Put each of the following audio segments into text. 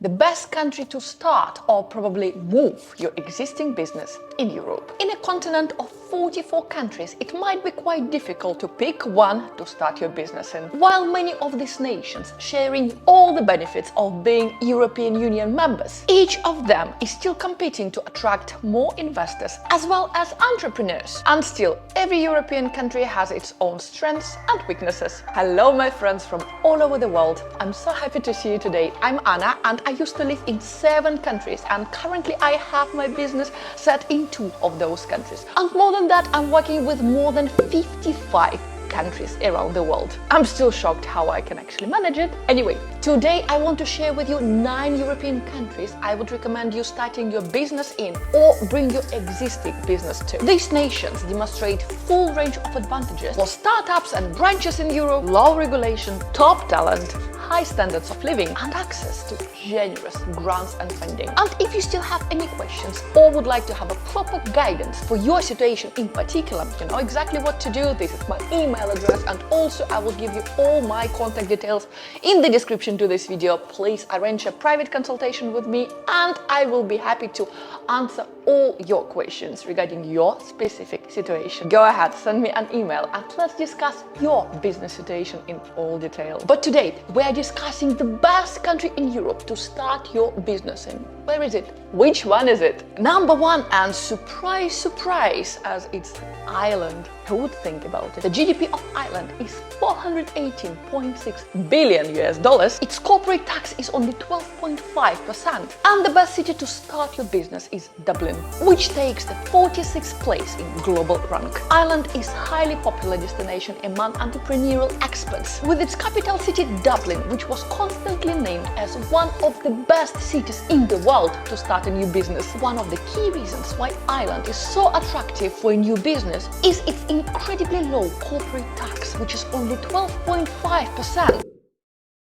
the best country to start or probably move your existing business in Europe. In a continent of 44 countries, it might be quite difficult to pick one to start your business in. While many of these nations sharing all the benefits of being European Union members, each of them is still competing to attract more investors as well as entrepreneurs. And still, every European country has its own strengths and weaknesses. Hello, my friends from all over the world. I'm so happy to see you today. I'm Anna and I used to live in 7 countries, and currently I have my business set in 2 of those countries. And more than that, I'm working with more than 55 countries around the world. I'm still shocked how I can actually manage it. Anyway, today I want to share with you 9 European countries I would recommend you starting your business in or bring your existing business to. These nations demonstrate full range of advantages for startups and branches in Europe, low regulation, top talent, high standards of living and access to generous grants and funding. And if you still have any questions or would like to have a proper guidance for your situation in particular, you know exactly what to do, this is my email address, and also I will give you all my contact details in the description to this video. Please arrange a private consultation with me and I will be happy to answer all your questions regarding your specific situation. Go ahead, send me an email and let's discuss your business situation in all detail. But today we are discussing the best country in Europe to start your business in. Where is it? Which one is it? Number 1, and surprise, surprise, as it's Ireland. Who would think about it? The GDP of Ireland is $418.6 billion. Its corporate tax is only 12.5%. And the best city to start your business is Dublin, which takes the 46th place in global rank. Ireland is a highly popular destination among entrepreneurial experts, with its capital city Dublin, which was constantly named as one of the best cities in the world to start a new business. One of the key reasons why Ireland is so attractive for a new business is its incredibly low corporate tax, which is only 12.5%.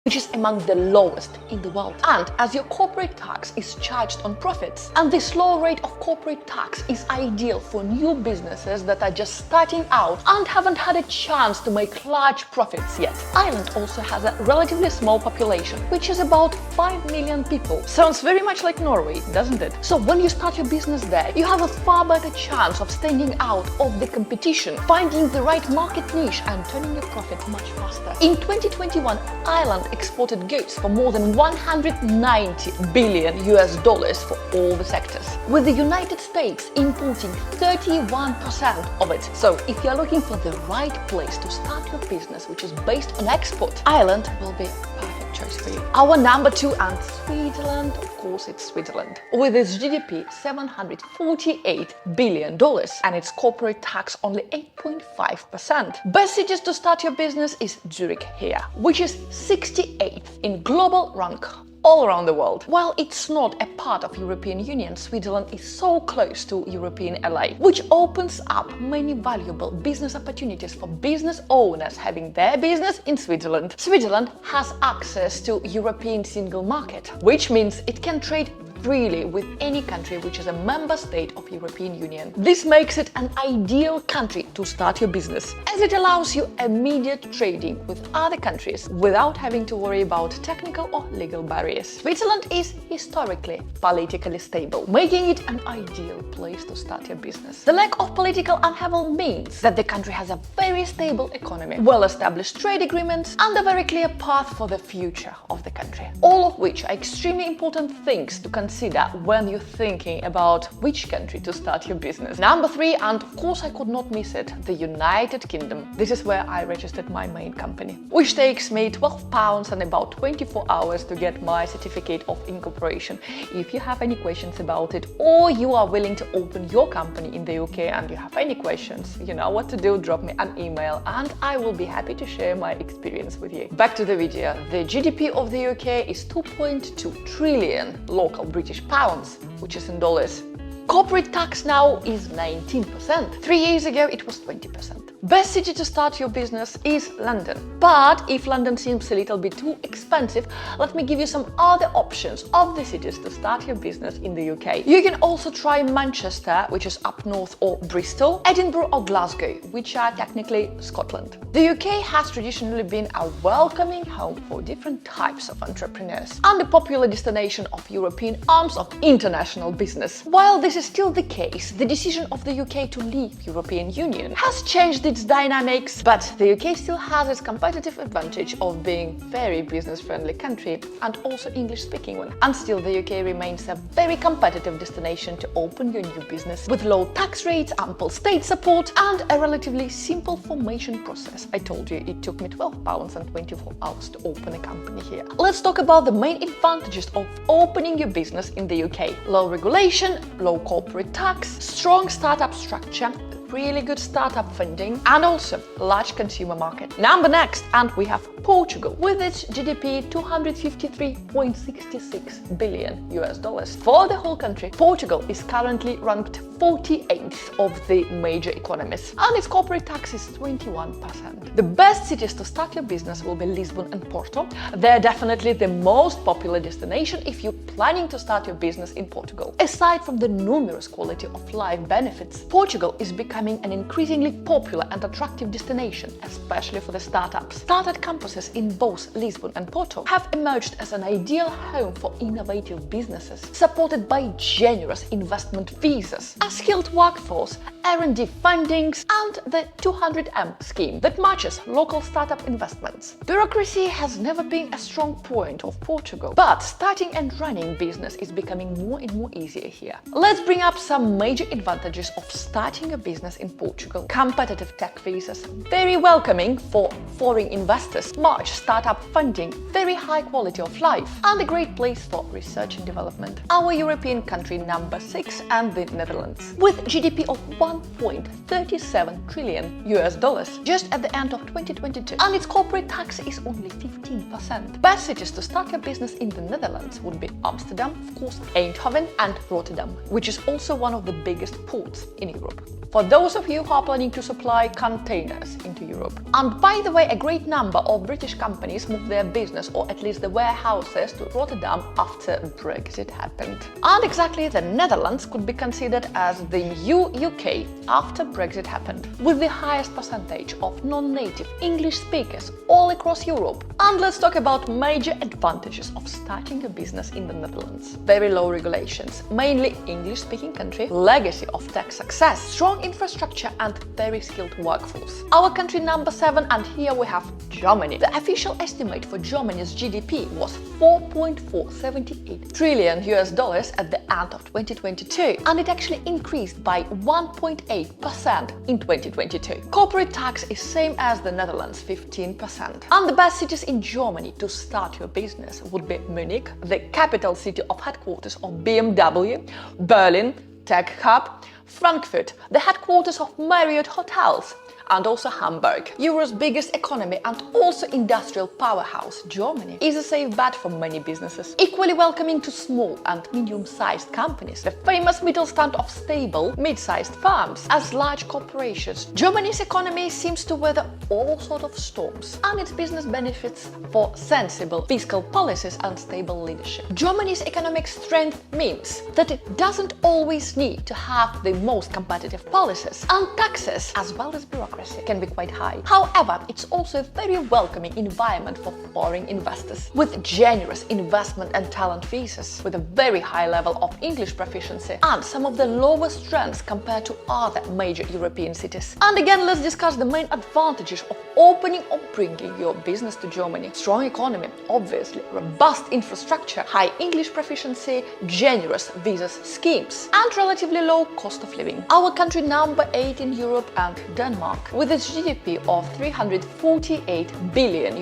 Which is among the lowest in the world. And as your corporate tax is charged on profits, and this low rate of corporate tax is ideal for new businesses that are just starting out and haven't had a chance to make large profits yet. Ireland also has a relatively small population, which is about 5 million people. Sounds very much like Norway, doesn't it? So when you start your business there, you have a far better chance of standing out of the competition, finding the right market niche and turning your profit much faster. In 2021, Ireland exported goods for more than $190 billion for all the sectors, with the United States importing 31% of it. So if you're looking for the right place to start your business, which is based on export, Ireland will be a perfect choice for you. Our number 2, and Switzerland, of course it's Switzerland, with its GDP $748 billion and its corporate tax only 8.5%. Best cities to start your business is Zurich here, which is 68th in global rank all around the world. While it's not a part of European Union, Switzerland is so close to European LA, which opens up many valuable business opportunities for business owners having their business in Switzerland. Switzerland has access to European single market, which means it can trade freely with any country which is a member state of European Union. This makes it an ideal country to start your business, as it allows you immediate trading with other countries without having to worry about technical or legal barriers. Switzerland is historically politically stable, making it an ideal place to start your business. The lack of political upheaval means that the country has a very stable economy, well-established trade agreements, and a very clear path for the future of the country. All of which are extremely important things to consider when you're thinking about which country to start your business. Number 3, and of course I could not miss it, the United Kingdom. This is where I registered my main company, which takes me £12 and about 24 hours to get my certificate of incorporation. If you have any questions about it, or you are willing to open your company in the UK and you have any questions, you know what to do, drop me an email and I will be happy to share my experience with you. Back to the video. The GDP of the UK is 2.2 trillion local British pounds, which is in dollars Corporate tax now is 19%. 3 years ago, it was 20%. Best city to start your business is London. But if London seems a little bit too expensive, let me give you some other options of the cities to start your business in the UK. You can also try Manchester, which is up north, or Bristol, Edinburgh or Glasgow, which are technically Scotland. The UK has traditionally been a welcoming home for different types of entrepreneurs and a popular destination of European arms of international business. While this is still the case, the decision of the UK to leave European Union has changed its dynamics, but the UK still has its competitive advantage of being very business-friendly country and also English-speaking one. And still the UK remains a very competitive destination to open your new business with low tax rates, ample state support and a relatively simple formation process. I told you it took me £12 and 24 hours to open a company here. Let's talk about the main advantages of opening your business in the UK. Low regulation, low corporate tax, strong startup structure, really good startup funding and also large consumer market. Number next, and we have Portugal with its GDP $253.66 billion US. For the whole country, Portugal is currently ranked 48th of the major economies and its corporate tax is 21%. The best cities to start your business will be Lisbon and Porto. They're definitely the most popular destination if you're planning to start your business in Portugal. Aside from the numerous quality of life benefits, Portugal is becoming an increasingly popular and attractive destination, especially for the startups. Startup campuses in both Lisbon and Porto have emerged as an ideal home for innovative businesses, supported by generous investment visas, a skilled workforce, R&D fundings, and the 200M scheme that matches local startup investments. Bureaucracy has never been a strong point of Portugal, but starting and running business is becoming more and more easier here. Let's bring up some major advantages of starting a business in Portugal. Competitive tech visas, very welcoming for foreign investors, much startup funding, very high quality of life, and a great place for research and development. Our European country number 6 and the Netherlands, with GDP of $1.37 trillion US just at the end of 2022, and its corporate tax is only 15%. Best cities to start your business in the Netherlands would be Amsterdam, of course, Eindhoven and Rotterdam, which is also one of the biggest ports in Europe, for those of you who are planning to supply containers into Europe. And by the way, a great number of British companies moved their business, or at least the warehouses, to Rotterdam after Brexit happened. And exactly, the Netherlands could be considered as the new UK after Brexit happened, with the highest percentage of non-native English speakers all across Europe. And let's talk about major advantages of starting a business in the Netherlands. Very low regulations, mainly English-speaking country, legacy of tech success, strong infrastructure and very skilled workforce. Our country number 7, and here we have Germany. The official estimate for Germany's GDP was $4.478 trillion US at the end of 2022, and it actually increased by 1.8% in 2022. Corporate tax is same as the Netherlands, 15%. And the best cities in Germany to start your business would be Munich, the capital city of headquarters of BMW, Berlin, Tech Hub, Frankfurt, the headquarters of Marriott Hotels, and also Hamburg. Europe's biggest economy and also industrial powerhouse, Germany, is a safe bet for many businesses. Equally welcoming to small and medium-sized companies, the famous middle stand of stable, mid-sized firms as large corporations. Germany's economy seems to weather all sorts of storms, and its business benefits for sensible fiscal policies and stable leadership. Germany's economic strength means that it doesn't always need to have the most competitive policies, and taxes as well as bureaucracy can be quite high. However, it's also a very welcoming environment for foreign investors, with generous investment and talent visas, with a very high level of English proficiency and some of the lowest rents compared to other major European cities. And again, let's discuss the main advantages of opening or bringing your business to Germany. Strong economy, obviously, robust infrastructure, high English proficiency, generous visa schemes, and relatively low cost of living. Our country number 8 in Europe and Denmark Denmark, with its GDP of $348 billion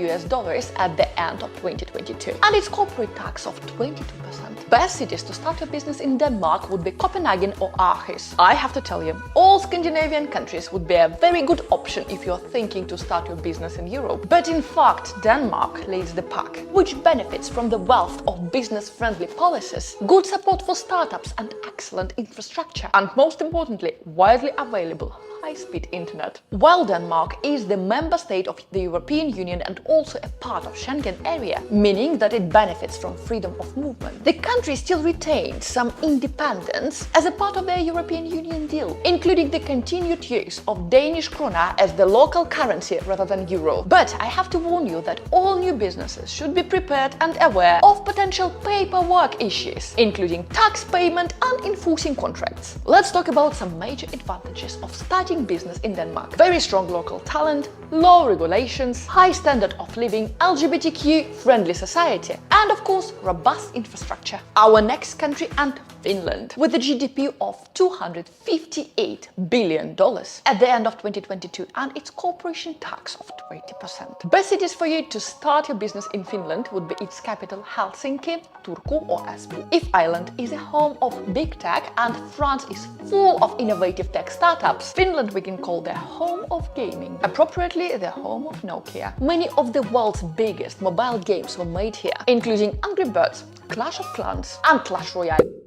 at the end of 2022, and its corporate tax of 22%. Best cities to start your business in Denmark would be Copenhagen or Aarhus. I have to tell you, all Scandinavian countries would be a very good option if you're thinking to start your business in Europe. But in fact, Denmark leads the pack, which benefits from the wealth of business-friendly policies, good support for startups and excellent infrastructure, and most importantly, widely available high-speed internet. While Denmark is the member state of the European Union and also a part of Schengen area, meaning that it benefits from freedom of movement, the country still retains some independence as a part of their European Union deal, including the continued use of Danish krona as the local currency rather than euro. But I have to warn you that all new businesses should be prepared and aware of potential paperwork issues, including tax payment and enforcing contracts. Let's talk about some major advantages of starting business in Denmark. Very strong local talent, low regulations, high standard of living, LGBTQ-friendly society, and of course, robust infrastructure. Our next country, and Finland, with a GDP of $258 billion at the end of 2022 and its corporation tax of 20%. Best cities for you to start your business in Finland would be its capital Helsinki, Turku or Espoo. If Ireland is a home of big tech and France is full of innovative tech startups, Finland we can call the home of gaming, appropriately the home of Nokia. Many of the world's biggest mobile games were made here, including Angry Birds, Clash of Clans and Clash Royale.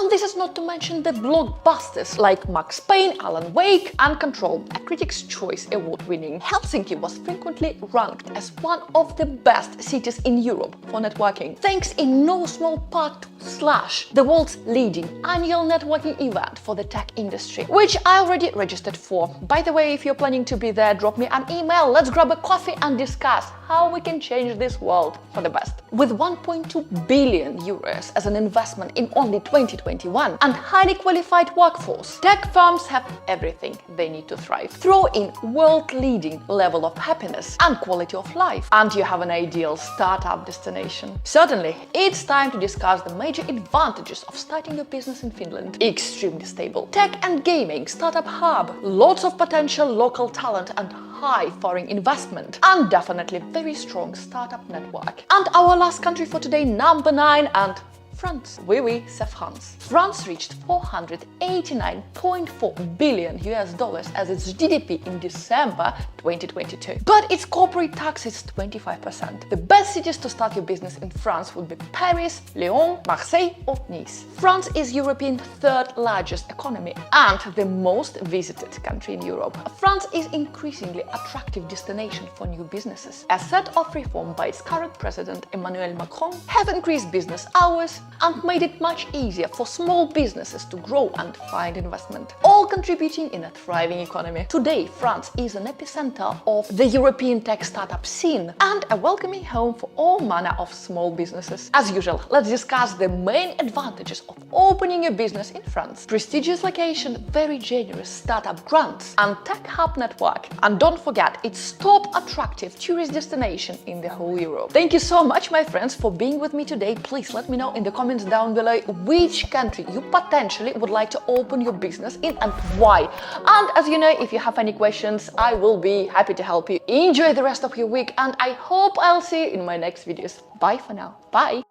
And this is not to mention the blockbusters like Max Payne, Alan Wake and Control, a Critics' Choice Award-winning. Helsinki was frequently ranked as one of the best cities in Europe for networking, thanks in no small part to Slash, the world's leading annual networking event for the tech industry, which I already registered for. By the way, if you're planning to be there, drop me an email, let's grab a coffee and discuss how we can change this world for the best. With 1.2 billion euros as an investment in only 2021 and highly qualified workforce, tech firms have everything they need to thrive. Throw in world-leading level of happiness and quality of life, and you have an ideal startup destination. Certainly, it's time to discuss the major advantages of starting your business in Finland. Extremely stable tech and gaming startup hub, lots of potential local talent and high foreign investment, and definitely very strong startup network. And our last country for today, number 9, and France. Oui, c'est France. France reached $489.4 billion as its GDP in December 2022. But its corporate tax is 25%. The best cities to start your business in France would be Paris, Lyon, Marseille or Nice. France is Europe's third largest economy and the most visited country in Europe. France is increasingly attractive destination for new businesses. A set of reforms by its current president Emmanuel Macron have increased business hours and made it much easier for small businesses to grow and find investment, all contributing in a thriving economy. Today, France is an epicenter of the European tech startup scene and a welcoming home for all manner of small businesses. As usual, let's discuss the main advantages of opening a business in France. Prestigious location, very generous startup grants and tech hub network. And don't forget, it's top attractive tourist destination in the whole Europe. Thank you so much, my friends, for being with me today. Please let me know in the comments down below which country you potentially would like to open your business in and why. And as you know, if you have any questions, I will be happy to help you. Enjoy the rest of your week and I hope I'll see you in my next videos. Bye for now. Bye.